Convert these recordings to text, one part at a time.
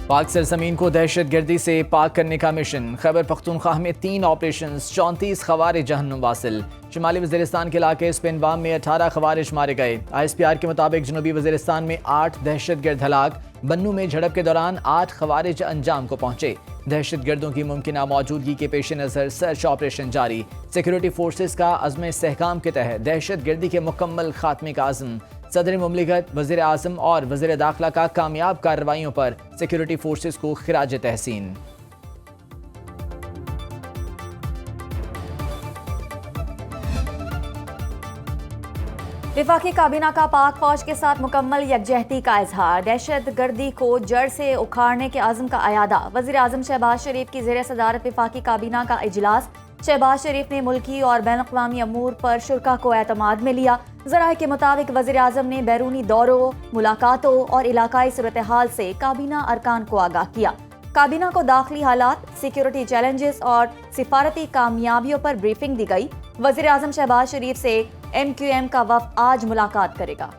پاک سرزمین کو دہشت گردی سے پاک کرنے کا مشن، خیبر پختونخوا میں 3 آپریشنز، 34 خوارج جہنم واصل۔ شمالی وزیرستان کے علاقے سپنوام میں 18 خوارج مارے گئے۔ ISPR کے مطابق جنوبی وزیرستان میں 8 دہشت گرد ہلاک، بنو میں جھڑپ کے دوران 8 خوارج انجام کو پہنچے۔ دہشت گردوں کی ممکنہ موجودگی کے پیش نظر سرچ آپریشن جاری۔ سیکورٹی فورسز کا عزم استحکام کے تحت دہشت گردی کے مکمل خاتمے کا عزم۔ صدر مملکت، وزیر اعظم اور وزیر داخلہ کا کامیاب کارروائیوں پر سیکورٹی فورسز کو خراج تحسین۔ وفاقی کابینہ کا پاک فوج کے ساتھ مکمل یکجہتی کا اظہار، دہشت گردی کو جڑ سے اکھاڑنے کے عزم کا اعادہ۔ وزیر اعظم شہباز شریف کی زیر صدارت وفاقی کابینہ کا اجلاس، شہباز شریف نے ملکی اور بین الاقوامی امور پر شرکاء کو اعتماد میں لیا۔ ذرائع کے مطابق وزیر اعظم نے بیرونی دوروں، ملاقاتوں اور علاقائی صورتحال سے کابینہ ارکان کو آگاہ کیا۔ کابینہ کو داخلی حالات، سیکیورٹی چیلنجز اور سفارتی کامیابیوں پر بریفنگ دی گئی۔ وزیر اعظم شہباز شریف سے MQM کا وفد آج ملاقات کرے گا۔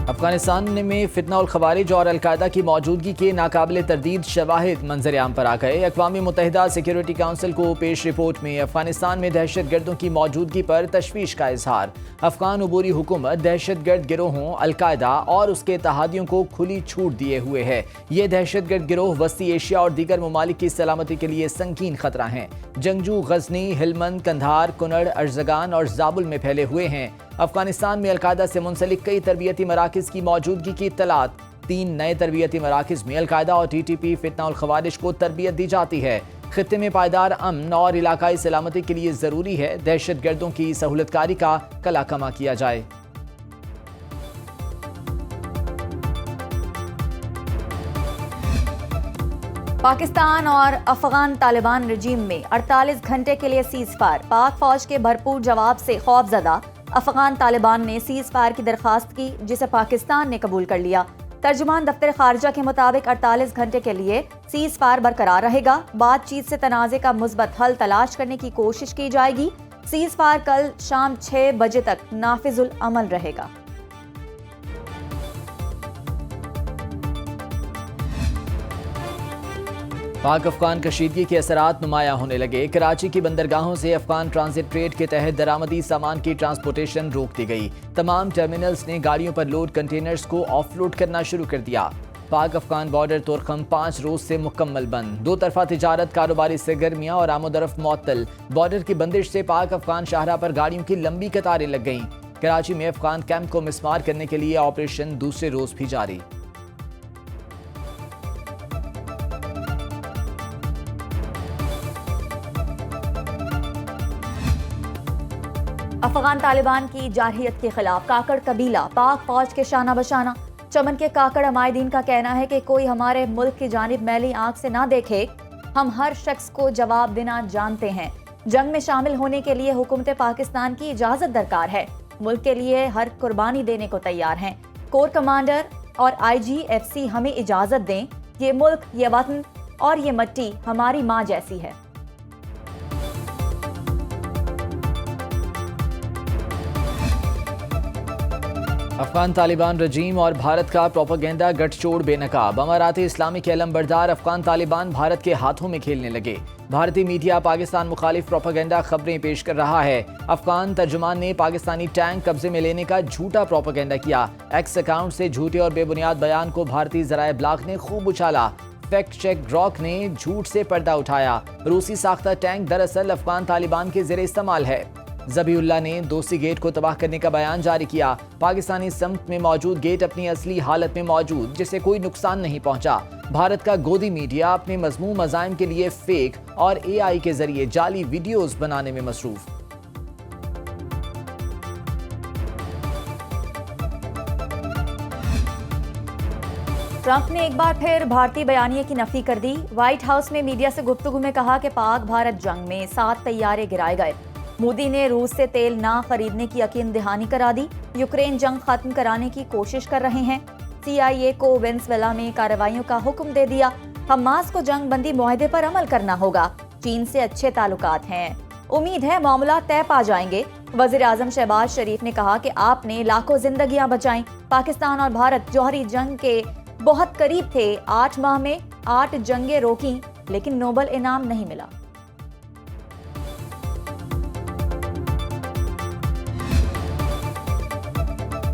افغانستان میں فتنہ الخوارج اور القاعدہ کی موجودگی کے ناقابل تردید شواہد منظر عام پر آ گئے۔ اقوام متحدہ سیکورٹی کونسل کو پیش رپورٹ میں افغانستان میں دہشت گردوں کی موجودگی پر تشویش کا اظہار۔ افغان عبوری حکومت دہشت گرد گروہوں، القاعدہ اور اس کے اتحادیوں کو کھلی چھوٹ دیے ہوئے ہے۔ یہ دہشت گرد گروہ وسطی ایشیا اور دیگر ممالک کی سلامتی کے لیے سنگین خطرہ ہیں۔ جنگجو غزنی، ہلمند، قندھار، کنڑ، ارزگان اور زابل میں پھیلے ہوئے ہیں۔ افغانستان میں القاعدہ سے منسلک کئی تربیتی مراکز کی موجودگی کی اطلاعات۔ 3 نئے تربیتی مراکز میں القاعدہ اور TTP فتنہ الخوارج کو تربیت دی جاتی ہے۔ خطے میں پائیدار امن اور علاقائی سلامتی کے لیے ضروری ہے دہشت گردوں کی سہولت کاری کا کلا کما کیا جائے۔ پاکستان اور افغان طالبان رجیم میں 48 گھنٹے کے لیے سیز فائر۔ پاک فوج کے بھرپور جواب سے خوف زدہ افغان طالبان نے سیز فائر کی درخواست کی، جسے پاکستان نے قبول کر لیا۔ ترجمان دفتر خارجہ کے مطابق 48 گھنٹے کے لیے سیز فائر برقرار رہے گا۔ بات چیت سے تنازع کا مثبت حل تلاش کرنے کی کوشش کی جائے گی۔ سیز فائر کل شام 6 بجے تک نافذ العمل رہے گا۔ پاک افغان کشیدگی کے اثرات نمایاں ہونے لگے۔ کراچی کی بندرگاہوں سے افغان ٹرانزٹ ٹریڈ کے تحت درآمدی سامان کی ٹرانسپورٹیشن روک دی گئی۔ تمام ٹرمینلز نے گاڑیوں پر لوڈ کنٹینرز کو آف لوڈ کرنا شروع کر دیا۔ پاک افغان بارڈر طورخم 5 روز سے مکمل بند۔ 2 طرفہ تجارت، کاروباری سرگرمیاں اور آمد و رفت معطل۔ بارڈر کی بندش سے پاک افغان شاہراہ پر گاڑیوں کی لمبی قطاریں لگ گئیں۔ کراچی میں افغان کیمپ کو مسمار کرنے کے لیے آپریشن دوسرے روز بھی جاری۔ افغان طالبان کی جارحیت کے خلاف کاکڑ قبیلہ پاک فوج کے شانہ بشانہ۔ چمن کے کاکڑ عمائدین کا کہنا ہے کہ کوئی ہمارے ملک کی جانب میلی آنکھ سے نہ دیکھے، ہم ہر شخص کو جواب دینا جانتے ہیں۔ جنگ میں شامل ہونے کے لیے حکومت پاکستان کی اجازت درکار ہے۔ ملک کے لیے ہر قربانی دینے کو تیار ہیں۔ کور کمانڈر اور IGFC ہمیں اجازت دیں۔ یہ ملک، یہ وطن اور یہ مٹی ہماری ماں جیسی ہے۔ افغان طالبان رجیم اور بھارت کا پروپیگنڈا گٹھ چوڑ بے نقاب۔ امارات اسلامی کے علم بردار افغان طالبان بھارت کے ہاتھوں میں کھیلنے لگے۔ بھارتی میڈیا پاکستان مخالف پروپیگنڈا خبریں پیش کر رہا ہے۔ افغان ترجمان نے پاکستانی ٹینک قبضے میں لینے کا جھوٹا پروپیگنڈا کیا۔ ایکس اکاؤنٹ سے جھوٹے اور بے بنیاد بیان کو بھارتی ذرائع ابلاغ نے خوب اچھالا۔ فیکٹ چیک گروک نے جھوٹ سے پردہ اٹھایا۔ روسی ساختہ ٹینک دراصل افغان طالبان کے زیر استعمال ہے۔ ذبیح اللہ نے دوستی گیٹ کو تباہ کرنے کا بیان جاری کیا۔ پاکستانی سمت میں موجود گیٹ اپنی اصلی حالت میں موجود، جسے کوئی نقصان نہیں پہنچا۔ بھارت کا گودی میڈیا اپنے مذموم عزائم کے لیے فیک اور AI کے ذریعے جعلی ویڈیوز بنانے میں مصروف۔ ٹرمپ نے ایک بار پھر بھارتی بیانیے کی نفی کر دی۔ وائٹ ہاؤس میں میڈیا سے گفتگو میں کہا کہ پاک بھارت جنگ میں 7 طیارے گرائے گئے۔ مودی نے روس سے تیل نہ خریدنے کی یقین دہانی کرا دی۔ یوکرین جنگ ختم کرانے کی کوشش کر رہے ہیں۔ CIA کو وینزویلا میں کارروائیوں کا حکم دے دیا۔ حماس کو جنگ بندی معاہدے پر عمل کرنا ہوگا۔ چین سے اچھے تعلقات ہیں، امید ہے معاملات طے پا جائیں گے۔ وزیر اعظم شہباز شریف نے کہا کہ آپ نے لاکھوں زندگیاں بچائیں. پاکستان اور بھارت جوہری جنگ کے بہت قریب تھے. 8 ماہ میں 8 جنگیں روکیں لیکن نوبل انعام نہیں ملا.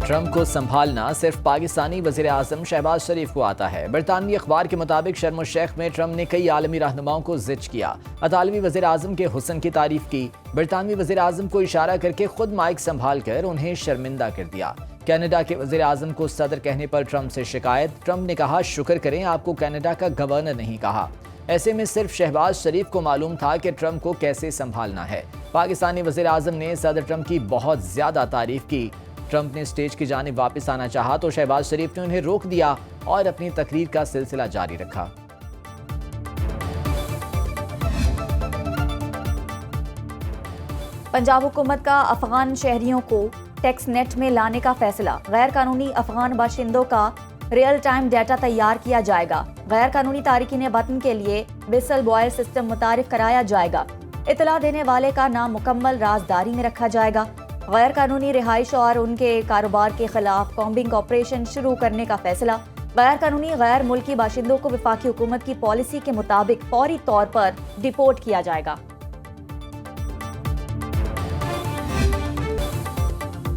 ٹرمپ کو سنبھالنا صرف پاکستانی وزیر اعظم شہباز شریف کو آتا ہے. برطانوی اخبار کے مطابق شرم الشیخ میں ٹرمپ نے کئی عالمی رہنماؤں کو زچ کیا. اطالوی وزیر اعظم کے حسن کی تعریف کی. برطانوی وزیر اعظم کو اشارہ کر کے خود مائک سنبھال کر انہیں شرمندہ کر دیا. کینیڈا کے وزیر اعظم کو صدر کہنے پر ٹرمپ سے شکایت. ٹرمپ نے کہا شکر کریں آپ کو کینیڈا کا گورنر نہیں کہا. ایسے میں صرف شہباز شریف کو معلوم تھا کہ ٹرمپ کو کیسے سنبھالنا ہے. پاکستانی وزیر اعظم نے صدر ٹرمپ کی بہت زیادہ تعریف کی. ٹرمپ نے اسٹیج کی جانب واپس آنا چاہا تو شہباز شریف نے انہیں روک دیا اور اپنی تقریر کا سلسلہ جاری رکھا. پنجاب حکومت کا افغان شہریوں کو ٹیکس نیٹ میں لانے کا فیصلہ. غیر قانونی افغان باشندوں کا ریئل ٹائم ڈیٹا تیار کیا جائے گا. غیر قانونی تارکین وطن کے لیے وسل بوائر سسٹم متعارف کرایا جائے گا. اطلاع دینے والے کا نام مکمل رازداری میں رکھا جائے گا. غیر قانونی رہائش اور ان کے کاروبار کے خلاف کامبنگ آپریشن شروع کرنے کا فیصلہ. غیر قانونی غیر ملکی باشندوں کو وفاقی حکومت کی پالیسی کے مطابق فوری طور پر ڈیپورٹ کیا جائے گا.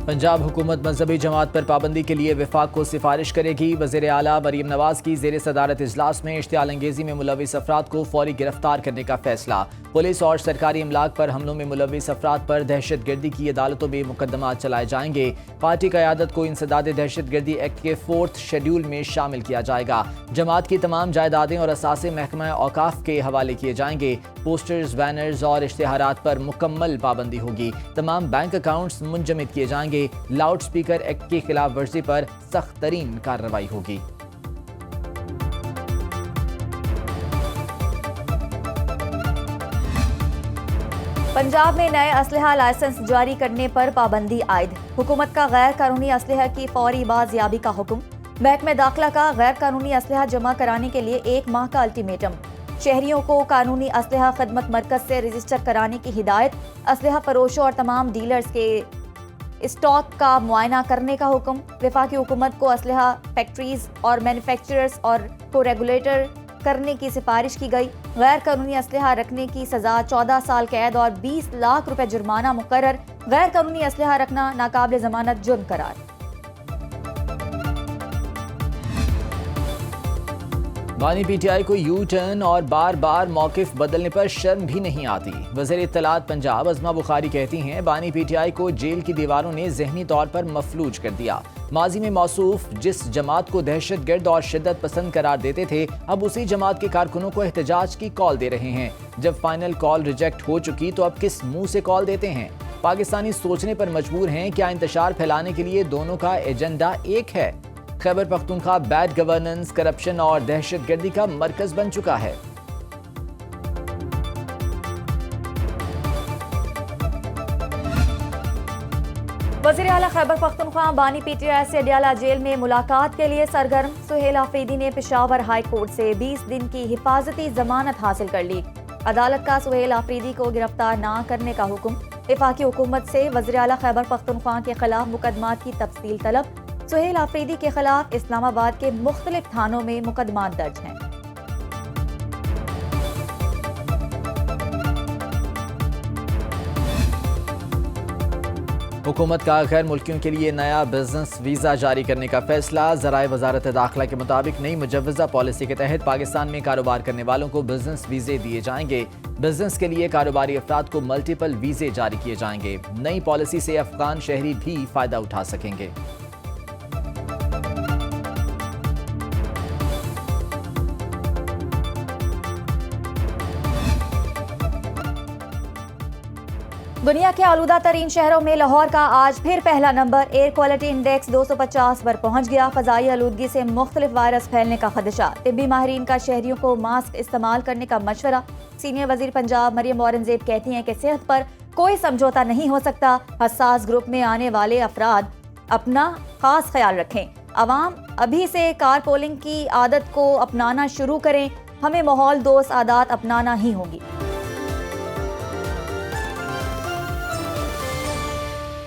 پنجاب حکومت مذہبی جماعت پر پابندی کے لیے وفاق کو سفارش کرے گی. وزیر اعلیٰ مریم نواز کی زیر صدارت اجلاس میں اشتعال انگیزی میں ملوث افراد کو فوری گرفتار کرنے کا فیصلہ. پولیس اور سرکاری املاک پر حملوں میں ملوث افراد پر دہشت گردی کی عدالتوں میں مقدمات چلائے جائیں گے. پارٹی قیادت کو انسداد دہشت گردی ایکٹ کے 4 شیڈول میں شامل کیا جائے گا. جماعت کی تمام جائیدادیں اور اثاثے محکمہ اوقاف کے حوالے کیے جائیں گے. پوسٹرز، بینرز اور اشتہارات پر مکمل پابندی ہوگی. تمام بینک اکاؤنٹس منجمد کیے جائیں گے. لاؤڈ سپیکر ایکٹ کی خلاف ورزی پر سخت ترین کارروائی ہوگی. پنجاب میں نئے اسلحہ لائسنس جاری کرنے پر پابندی عائد. حکومت کا غیر قانونی اسلحہ کی فوری بازیابی کا حکم. محکمہ داخلہ کا غیر قانونی اسلحہ جمع کرانے کے لیے 1 ماہ کا الٹیمیٹم. شہریوں کو قانونی اسلحہ خدمت مرکز سے رجسٹر کرانے کی ہدایت. اسلحہ فروشوں اور تمام ڈیلرز کے اسٹاک کا معائنہ کرنے کا حکم. وفاقی حکومت کو اسلحہ فیکٹریز اور مینوفیکچررز اور کو ریگولیٹر کرنے کی سفارش کی گئی. غیر قانونی اسلحہ رکھنے کی سزا 14 سال قید اور 20 لاکھ روپے جرمانہ مقرر. غیر قانونی اسلحہ رکھنا ناقابل ضمانت جرم قرار. بانی پی ٹی آئی کو یو ٹرن اور بار بار موقف بدلنے پر شرم بھی نہیں آتی. وزیر اطلاعات پنجاب عظمہ بخاری کہتی ہیں بانی پی ٹی آئی کو جیل کی دیواروں نے ذہنی طور پر مفلوج کر دیا. ماضی میں موصوف جس جماعت کو دہشت گرد اور شدت پسند قرار دیتے تھے اب اسی جماعت کے کارکنوں کو احتجاج کی کال دے رہے ہیں. جب فائنل کال ریجیکٹ ہو چکی تو اب کس منہ سے کال دیتے ہیں؟ پاکستانی سوچنے پر مجبور ہیں کیا انتشار پھیلانے کے لیے دونوں کا ایجنڈا ایک ہے؟ Khyber Pakhtunkhwa bad governance, corruption اور دہشت گردی کا مرکز بن چکا ہے. وزیر اعلیٰ خیبر پختونخوا بانی پی ٹی آئی سے اڈیالہ جیل میں ملاقات کے لیے سرگرم. سہیل آفریدی نے پشاور ہائی کورٹ سے 20 دن کی حفاظتی ضمانت حاصل کر لی. عدالت کا سہیل آفریدی کو گرفتار نہ کرنے کا حکم. وفاقی حکومت سے وزیر اعلیٰ خیبر پختونخوا کے خلاف مقدمات کی تفصیل طلب. سہیل آفریدی کے خلاف اسلام آباد کے مختلف تھانوں میں مقدمات درج ہیں. حکومت کا غیر ملکیوں کے لیے نیا بزنس ویزا جاری کرنے کا فیصلہ. ذرائع وزارت داخلہ کے مطابق نئی مجوزہ پالیسی کے تحت پاکستان میں کاروبار کرنے والوں کو بزنس ویزے دیے جائیں گے. بزنس کے لیے کاروباری افراد کو ملٹیپل ویزے جاری کیے جائیں گے. نئی پالیسی سے افغان شہری بھی فائدہ اٹھا سکیں گے. دنیا کے آلودہ ترین شہروں میں لاہور کا آج پھر پہلا نمبر. ایئر کوالٹی انڈیکس 250 پر پہنچ گیا. فضائی آلودگی سے مختلف وائرس پھیلنے کا خدشہ. طبی ماہرین کا شہریوں کو ماسک استعمال کرنے کا مشورہ. سینئر وزیر پنجاب مریم اورنگزیب کہتی ہیں کہ صحت پر کوئی سمجھوتہ نہیں ہو سکتا. حساس گروپ میں آنے والے افراد اپنا خاص خیال رکھیں. عوام ابھی سے کار پولنگ کی عادت کو اپنانا شروع کریں. ہمیں ماحول دوست عادات اپنانا ہی ہوگی.